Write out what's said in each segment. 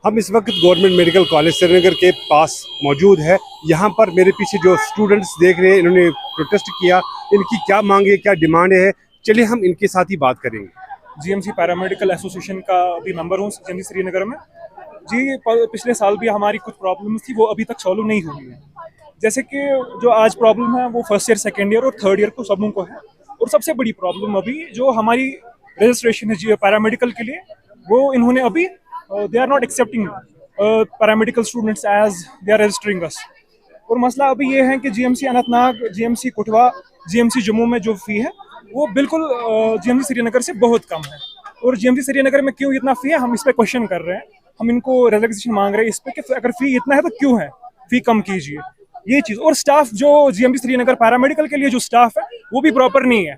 हम इस वक्त गवर्नमेंट मेडिकल कॉलेज श्रीनगर के पास मौजूद है। यहाँ पर मेरे पीछे जो स्टूडेंट्स देख रहे हैं, इन्होंने प्रोटेस्ट किया। इनकी क्या मांगे, क्या डिमांड है, चलिए हम इनके साथ ही बात करेंगे। जीएमसी पैरामेडिकल एसोसिएशन का भी मेंबर हूँ जीएमसी श्रीनगर में। जी, पिछले साल भी हमारी कुछ प्रॉब्लम्स थी, वो अभी तक सॉल्व नहीं हुई है। जैसे कि जो आज प्रॉब्लम है वो फर्स्ट ईयर, सेकेंड ईयर और थर्ड ईयर को सबों को है। और सबसे बड़ी प्रॉब्लम अभी जो हमारी रजिस्ट्रेशन है जी पैरामेडिकल के लिए, वो इन्होंने अभी they are not accepting paramedical students as they are registering us. और मसला अभी ये है कि GMC Anantnag, GMC Kathua, GMC Jammu में जो फ़ी है वो बिल्कुल जीएमसी श्रीनगर से बहुत कम है। और जीएमसी श्रीनगर में क्यों इतना फ़ी है, हम इस पर क्वेश्चन कर रहे हैं। हम इनको रिलैक्सेशन मांग रहे हैं इस पे कि अगर फ़ी इतना है तो क्यों है, फ़ी कम कीजिए ये चीज़। और स्टाफ जो जीएमसी श्रीनगर पैरामेडिकल के लिए जो स्टाफ है वो भी प्रॉपर नहीं है।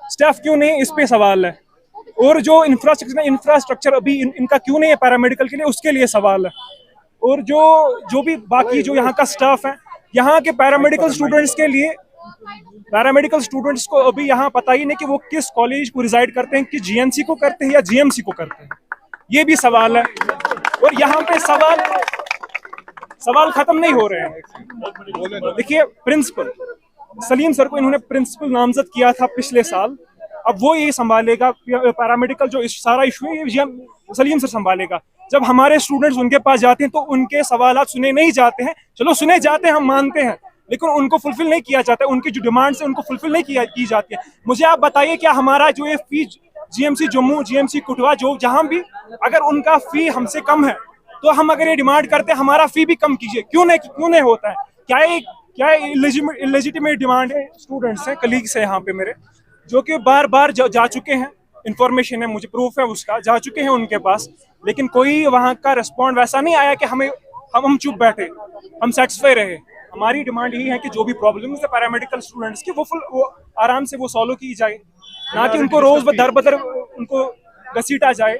स्टाफ क्यों नहीं, इस पे सवाल है। और जो इंफ्रास्ट्रक्चर अभी इनका क्यों नहीं है पैरामेडिकल के लिए, उसके लिए सवाल है। और जो भी बाकी जो यहाँ का स्टाफ है, यहाँ के पैरामेडिकल स्टूडेंट्स के लिए, पैरामेडिकल स्टूडेंट्स को अभी यहाँ पता ही नहीं कि वो किस कॉलेज को रिजाइड करते हैं, कि जीएमसी को करते हैं या जीएमसी को करते हैं, ये भी सवाल है। और यहाँ पे सवाल खत्म नहीं हो रहे हैं। देखिए, प्रिंसिपल सलीम सर को इन्होंने प्रिंसिपल नामजद किया था पिछले साल। अब वो ये संभालेगा पैरामेडिकल, जो सारा इशू है ये सलीम सर संभालेगा। जब हमारे स्टूडेंट्स उनके पास जाते हैं तो उनके सवाल सुने नहीं जाते हैं। चलो सुने जाते हैं, हम मानते हैं, लेकिन उनको फुलफिल नहीं किया जाता है। उनकी जो डिमांड्स है उनको फुलफिल नहीं की जाती है। मुझे आप बताइए, क्या हमारा जो ये फी जीएमसी जम्मू, जीएमसी कठुआ, जो जहां भी अगर उनका फी हमसे कम है तो हम अगर ये डिमांड करते हैं हमारा फी भी कम कीजिए, क्यों नहीं होता है? क्या इलेजिटिमेट डिमांड है? स्टूडेंट्स हैं, कलीग्स हैं यहाँ पे मेरे, जो कि बार बार जा चुके हैं, इन्फॉर्मेशन है, मुझे प्रूफ है उसका, जा चुके हैं उनके पास, लेकिन कोई वहाँ का रिस्पॉन्ड वैसा नहीं आया कि हम चुप बैठे, हम सेटिस्फाई रहे। हमारी डिमांड यही है कि जो भी प्रॉब्लम है पैरामेडिकल स्टूडेंट्स की वो आराम से वो सॉल्व की जाए, ना कि उनको रोज दर बदर उनको घसीटा जाए।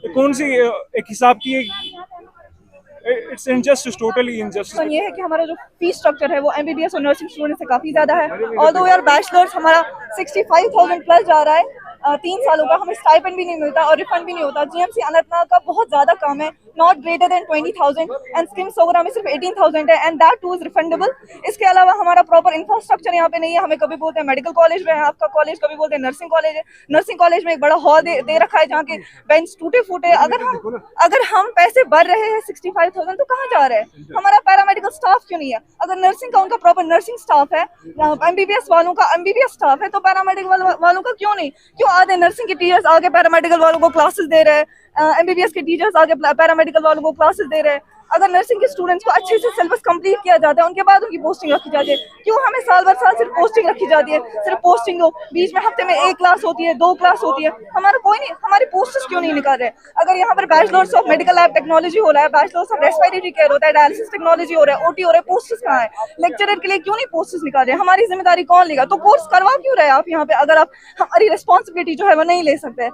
कौन सी एक हिसाब की इट्स इनजस्टिस, टोटली इनजस्टिस। तो ये है कि हमारा जो फीस स्ट्रक्चर है वो एमबीबीएस और नर्सिंग स्टूडेंट से काफ़ी ज़्यादा है। ऑल्दो यार बैचलर्स हमारा 65,000 प्लस जा रहा है 3 सालों का, हमें स्टाइपेंड भी नहीं मिलता और रिफंड भी नहीं होता। जीएमसी अनंतनाग का बहुत ज़्यादा कम है, not greater than 20,000 and schemes वगैरह में सिर्फ 18,000 है and that two is refundable. इसके अलावा हमारा प्रॉपर इंफ्रास्ट्रक्चर यहाँ पे नहीं है। हमें कभी बोलते हैं मेडिकल कॉलेज में है आपका कॉलेज, कभी बोलते हैं नर्सिंग कॉलेज है। नर्सिंग कॉलेज में एक बड़ा हॉल दे रखा है जहाँ के बेंच टूटे फूटे। अगर हम पैसे भर रहे हैं 65,000 तो कहाँ जा रहे हैं? हमारा पैरामेडिकल स्टाफ क्यों नहीं है? अगर नर्सिंग का उनका प्रॉपर नर्सिंग स्टाफ है, एमबीबीएस वालों का एमबीबीएस स्टाफ है, तो पैरामेडिकल वालों का क्यों नहीं? क्यों आधे नर्सिंग के टीचर्स आगे पैरामेडिकल वालों को क्लासेस दे रहे हैं, एमबीबीएस के टीचर्स आगे पैरामेडिकल वालों को क्लासेस दे रहे हैं? अगर नर्सिंग के स्टूडेंट्स को अच्छे से सिलेबस कंप्लीट किया जाता है, उनके बाद उनकी पोस्टिंग रखी जाती है, क्यों हमें साल भर साल सिर्फ पोस्टिंग रखी जाती है? सिर्फ पोस्टिंग दो, बीच में हफ्ते में 1 क्लास होती है, 2 क्लास होती है, हमारा कोई नहीं, हमारे पोस्टर्स क्यों नहीं निकाल रहे? अगर यहाँ पर bachelors of medical lab technology हो रहा है, बैचलर्स ऑफ रेस्पिरेटरी केयर होता है, डायलिसिस टेक्नोलॉजी हो रहा है, ओटी हो रहा है, पोस्टर्स कहाँ है? लेक्चरर के लिए क्यों नहीं पोस्टर्स निकाल रहे? हमारी जिम्मेदारी कौन लेगा? तो कोर्स करवा क्यों रहे आप यहाँ पे, अगर आप हमारी रिस्पॉन्सिबिलिटी जो है वो नहीं ले सकते?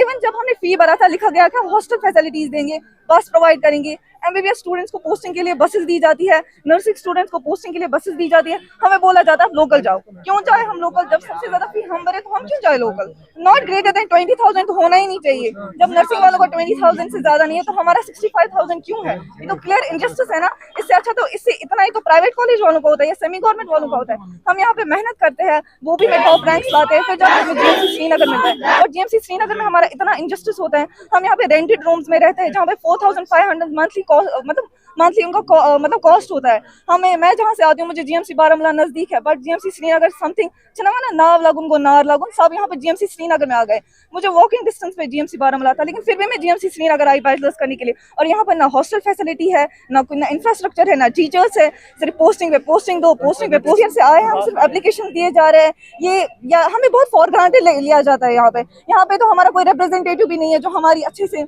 इवन जब हमने फी भरा था, लिखा गया कि हॉस्टल फैसिलिटीज देंगे, बस प्रोवाइड करेंगे, एमबीबीएस स्टूडेंट्स को पोस्टिंग के लिए बसेस दी जाती है, नर्सिंग स्टूडेंट्स को पोस्टिंग के लिए बसेस दी जाती है। हमें बोला जाता है लोकल जाओ, क्यों जाए हम लोकल? जब सबसे ज्यादा फी हम भरे तो हम क्यों जाए लोकल? नॉट ग्रेटर देन 20,000 तो होना ही नहीं चाहिए। जब नर्सिंग वालों का 20,000 से ज्यादा नहीं है तो हमारा 65,000 क्यों है? ये तो क्लियर इनजस्टिस है ना। इससे अच्छा तो इससे इतना ही तो प्राइवेट कॉलेज वालों का होता है या सेमी गवर्नमेंट वालों का होता है। हम यहाँ पे मेहनत करते हैं, वो भी में टॉप रैंक्स लाते हैं, फिर जब हमें जीएमसी श्रीनगर मिलता है, और जीएमसी श्रीनगर में हमारा इतना इनजस्टिस होता है। हम यहाँ पे रेंटेड रूम्स में रहते हैं जहाँ पे 4,500 मंथली उनका मतलब कॉस्ट होता है। मैं जहाँ से आती हूँ, मुझे जीएमसी बारामूला नजदीक है, बट जीएमसी श्रीनगर समथिंग चनावाना नाव लागुन को नार लागुन सब यहाँ पे जीएमसी श्रीनगर में आ गए। मुझे वॉकिंग डिस्टेंस पे जीएमसी बारामूला था, लेकिन फिर भी मैं जीएमसी श्रीनगर आई बैचलर्स करने के लिए। और यहाँ पर ना हॉस्टल फैसिलिटी है, ना इंफ्रास्ट्रक्चर है, ना टीचर्स है, सिर्फ पोस्टिंग पे पोस्टिंग दो, पोस्टिंग पे पोस्टिंग से आए हम सिर्फ एप्लीकेशन दिए जा रहे हैं। ये या हमें बहुत फॉर ग्रांटेड लिया जाता है यहाँ पे तो हमारा कोई रिप्रेजेंटेटिव भी नहीं है जो हमारी अच्छे से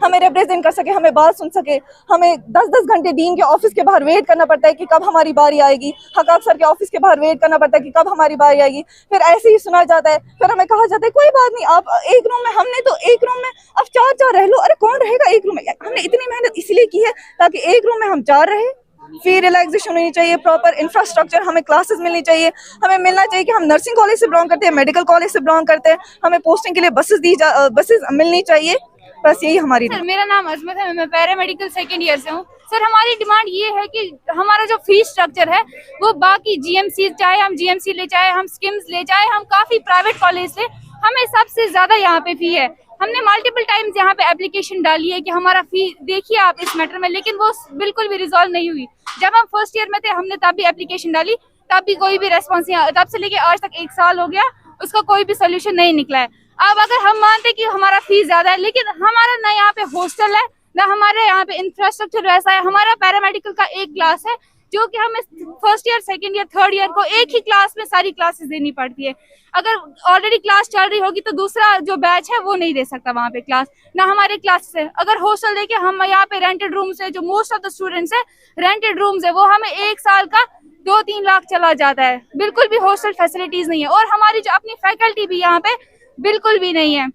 हमें रिप्रेजेंट कर सके, हमें बात सुन सके। हमें 10-10 घंटे डीन के ऑफिस के बाहर वेट करना पड़ता है कि कब हमारी बारी आएगी। हकाक सर के ऑफिस के बाहर वेट करना पड़ता है कि कब हमारी बारी आएगी। फिर ऐसे ही सुना जाता है, फिर हमें कहा जाता है कोई बात नहीं, आप एक रूम में, हमने तो एक रूम में अब 4 रह लो। अरे कौन रहेगा एक रूम में? हमने इतनी मेहनत इसलिए की है ताकि एक रूम में हम 4 रहे। फी रिलैक्सेशन होनी चाहिए, प्रॉपर इंफ्रास्ट्रक्चर, हमें क्लासेस मिलनी चाहिए, हमें मिलना चाहिए कि हम नर्सिंग कॉलेज से बिलोंग करते हैं, मेडिकल कॉलेज से बिलोंग करते हैं, हमें पोस्टिंग के लिए बसेस मिलनी चाहिए। बस यही हमारी सर मेरा नाम अजमत है, मैं पैरामेडिकल सेकेंड ईयर से हूँ। सर हमारी डिमांड ये है कि हमारा जो फीस स्ट्रक्चर है वो बाकी जीएमसी, चाहे हम जीएमसी ले, चाहे हम स्किम्स ले, चाहे हम काफी प्राइवेट कॉलेज ले, हमें सबसे ज्यादा यहाँ पे फी है। हमने मल्टीपल टाइम्स यहाँ पे एप्लीकेशन डाली है कि हमारा फी देखिए आप इस मैटर में, लेकिन वो बिल्कुल भी रिजॉल्व नहीं हुई। जब हम फर्स्ट ईयर में थे हमने तब भी एप्लीकेशन डाली, तब भी कोई भी रेस्पॉन्स नहीं, तब से लेके आज तक 1 साल हो गया, उसका कोई भी सोल्यूशन नहीं निकला है। अब अगर हम मानते कि हमारा फीस ज्यादा है, लेकिन हमारा ना यहाँ पे हॉस्टल है, ना हमारे यहाँ पे इंफ्रास्ट्रक्चर वैसा है। हमारा पैरामेडिकल का एक क्लास है जो कि हमें first year, second year, third year को एक ही क्लास में सारी क्लासेस देनी पड़ती है। अगर ऑलरेडी क्लास चल रही होगी तो दूसरा जो बैच है वो नहीं दे सकता वहाँ पे क्लास, ना हमारे क्लासेस है। अगर हॉस्टल देखिए, हम यहाँ पे रेंटेड रूम्स है, जो मोस्ट ऑफ द स्टूडेंट्स है रेंटेड रूम्स है, वो हमें 1 साल का 2-3 लाख चला जाता है। बिल्कुल भी हॉस्टल फैसिलिटीज नहीं है, और हमारी जो अपनी फैकल्टी भी यहाँ पे बिल्कुल भी नहीं है।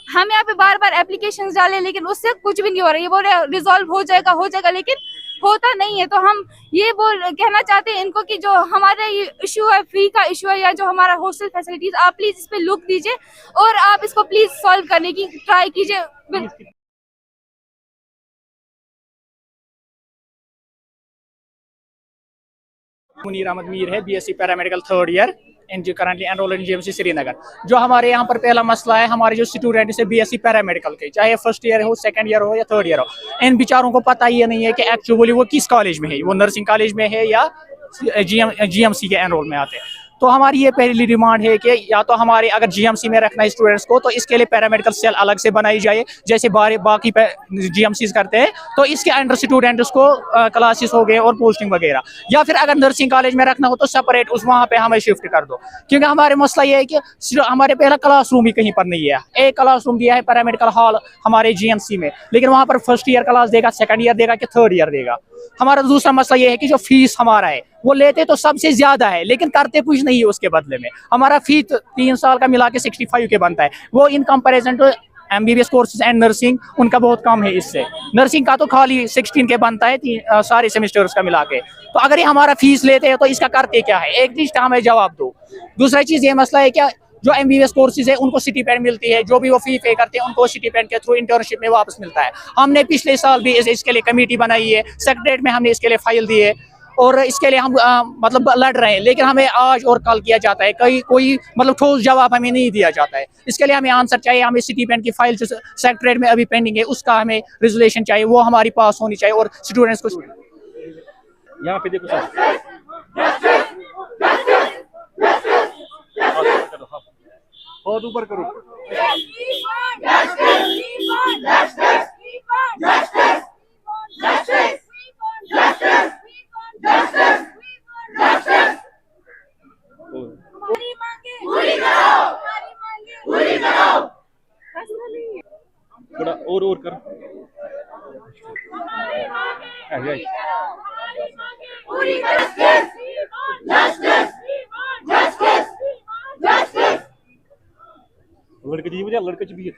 हम यहाँ पे बार बार एप्लीकेशंस डाले, लेकिन उससे कुछ भी नहीं हो रहा है। ये बोल रहे रिजॉल्व हो जाएगा, लेकिन होता नहीं है। तो हम ये कहना चाहते हैं इनको कि जो हमारा ये इशू है, फी का इशू है, या जो हमारा हॉस्टल फैसिलिटीज, आप प्लीज इस पे लुक दीजिए और आप इसको प्लीज सॉल्व करने की ट्राई कीजिए। मुनीर अहमद मीर है, BSc paramedical third year and currently enrolled in GMC Srinagar. जो हमारे यहाँ पर पहला मसला है, हमारे जो स्टूडेंट है बीएससी पैरामेडिकल के, चाहे फर्स्ट ईयर हो, सेकंड ईयर हो या थर्ड ईयर हो, इन बेचारों को पता ही नहीं है कि एक्चुअली वो किस कॉलेज में है, वो नर्सिंग कॉलेज में है या जीएमसी के एनरोल में आते हैं। तो हमारी ये पहली डिमांड है कि या तो हमारे अगर जीएमसी में रखना है स्टूडेंट्स को, तो इसके लिए पैरामेडिकल सेल अलग से बनाई जाए, जैसे बाकी जीएमसी करते हैं, तो इसके अंडर स्टूडेंट्स को क्लासेस हो गए और पोस्टिंग वगैरह। या फिर अगर नर्सिंग कॉलेज में रखना हो तो सेपरेट उस वहाँ पे हमें शिफ्ट कर दो, क्योंकि हमारे मसला ये है कि हमारे पहला क्लासरूम ही कहीं पर नहीं है। एक क्लासरूम दिया है पैरामेडिकल हॉल हमारे जीएमसी में, लेकिन वहाँ पर फर्स्ट ईयर क्लास देगा, सेकंड ईयर देगा कि थर्ड ईयर देगा। हमारा दूसरा मसला ये है कि जो फीस हमारा है वो लेते तो सबसे ज्यादा है, लेकिन करते कुछ नहीं है उसके बदले में। हमारा फीस 3 साल का मिला के 65 के बनता है, वो in comparison to MBBS courses and nursing उनका बहुत कम है। इससे नर्सिंग का तो खाली 16 के बनता है सारे सेमेस्टर्स का मिला के। तो अगर ये हमारा फीस लेते हैं तो इसका करते क्या है, एक चीज हमें जवाब दो। दूसरा चीज ये मसला है क्या, जो एमबीबीएस कोर्सेज है उनको स्टिपेंड मिलती है, जो भी वो फी पे करते हैं उनको स्टिपेंड के थ्रू इंटर्नशिप में वापस मिलता है। हमने पिछले साल भी इसके लिए कमेटी बनाई है, सेक्रेटरीट में हमने इसके लिए फाइल दी है, और इसके लिए हम मतलब लड़ रहे हैं, लेकिन हमें आज और कल किया जाता है, कोई मतलब ठोस जवाब हमें नहीं दिया जाता है। इसके लिए हमें आंसर चाहिए, हमें स्टिपेंड की फाइल जो सेक्रेटरीट में अभी पेंडिंग है उसका हमें रिजोल्यूशन चाहिए, वो हमारी पास होनी चाहिए, और स्टूडेंट्स को यहाँ पे देखो सर, बहुत ऊपर करो। थोड़ा और कर। लड़के जी मुझे लड़के जी भी